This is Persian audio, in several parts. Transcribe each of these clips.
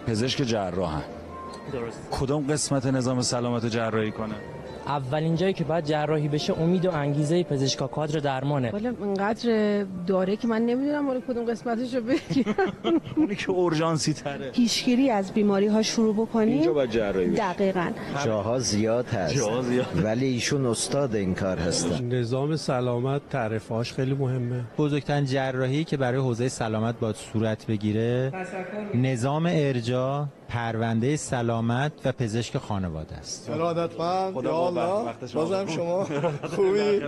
پزشک جراحن. درست. کدوم قسمت نظام سلامت جراحی کنه؟ اولین جایی که باید جراحی بشه امید و انگیزه پزشکا کادر درمانه. والا اینقدر داره که من نمیدونم ولی کدوم قسمتشو بگم. اونی که اورژانسی تره. پیشگیری از بیماری ها شروع بکنیم. اینجا باید جراحی بشه. دقیقاً. جاها زیاد هست. ولی ایشون استاد این کار هستن. نظام سلامت تعریفاش خیلی مهمه. بزرگترین جراحی که برای حوزه سلامت باید صورت بگیره نظام ارجاع، پرونده سلامت و پزشک خانواده است. ارادتمند یا الله، بازم شما خوبی؟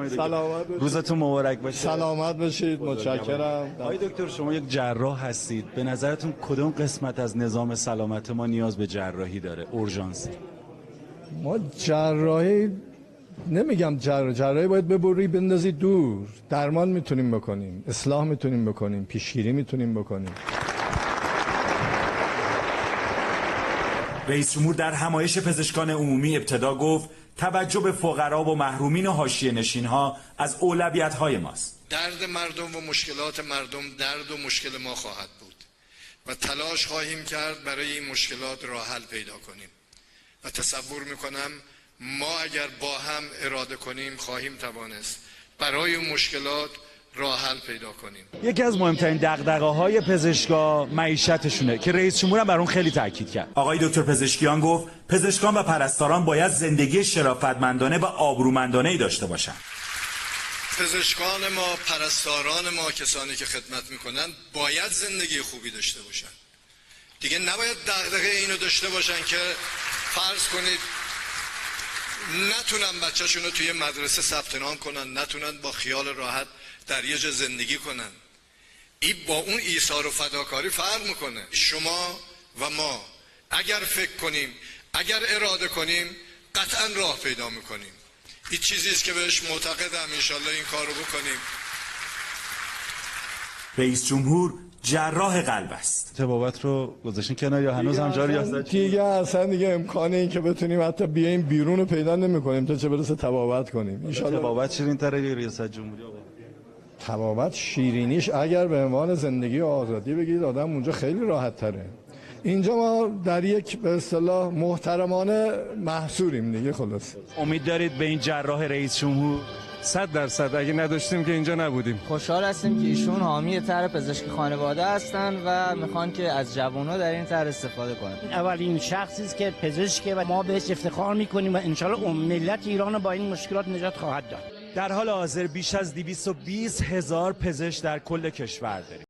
سلامت باشید. روزتون مبارک باشه. سلامت باشید. متشکرم. آقای دکتر شما یک جراح هستید. به نظرتون کدوم قسمت از نظام سلامت ما نیاز به جراحی داره؟ اورژانسی. ما جراحی نمیگم جراحی باید ببری بندازی دور. درمان میتونیم بکنیم، اصلاح میتونیم بکنیم، پیشگیری میتونیم بکنیم. رئیس جمهور در همایش پزشکان عمومی ابتدا گفت توجه به فقرا و محرومین و حاشیه‌نشین‌ها از اولویت‌های ماست. درد مردم و مشکلات مردم درد و مشکل ما خواهد بود و تلاش خواهیم کرد برای این مشکلات راه حل پیدا کنیم و تصور میکنم ما اگر با هم اراده کنیم خواهیم توانست برای این مشکلات راه حل پیدا کنیم. یکی از مهمترین دغدغه‌های پزشکا معیشتشونه که رئیس جمهور هم بر اون خیلی تاکید کرد. آقای دکتر پزشکیان گفت پزشکان و پرستاران باید زندگی شرافتمندانه و آبرومندانه‌ای داشته باشند. پزشکان ما، پرستاران ما، کسانی که خدمت میکنن باید زندگی خوبی داشته باشن. دیگه نباید دغدغه اینو داشته باشن که فرض کنید نتونن بچه‌شون رو توی مدرسه ثبت نام کنن، نتونن با خیال راحت در یه جا زندگی کنن. این با اون ایثار و فداکاری فرق میکنه. شما و ما اگر فکر کنیم، اگر اراده کنیم، قطعا راه پیدا میکنیم. این چیزی است که بهش معتقدم، انشالله این کار رو بکنیم. رئیس جمهور جراح قلب است. طبابت رو گذاشتین کنار یا هنوز هم جاری هست؟ دیگه اصلا امکان این که بتونیم حتی بیایم بیرون رو پیدا نمی‌کنیم تا چه برسه طبابت کنیم. ان شاء الله طبابت شیرین‌تره یا ریاست جمهوری؟ طبابت شیرینیش اگر به عنوان زندگی و آزادی بگید آدم اونجا خیلی راحت تره. اینجا ما در یک به اصطلاح محترمانه محصوریم دیگه. خلاص امید دارید به این جراح رئیس جمهور؟ 100% اگه نداشتیم که اینجا نبودیم. خوشحال هستیم که ایشون حامی طرح پزشک خانواده هستن و میخوان که از جوان‌ها در این طرح استفاده کنن. اولین شخصی است که پزشکه و ما بهش افتخار میکنیم و انشالله ملت ایران رو با این مشکلات نجات خواهد داد. در حال حاضر بیش از 220,000 پزشک در کل کشور داریم.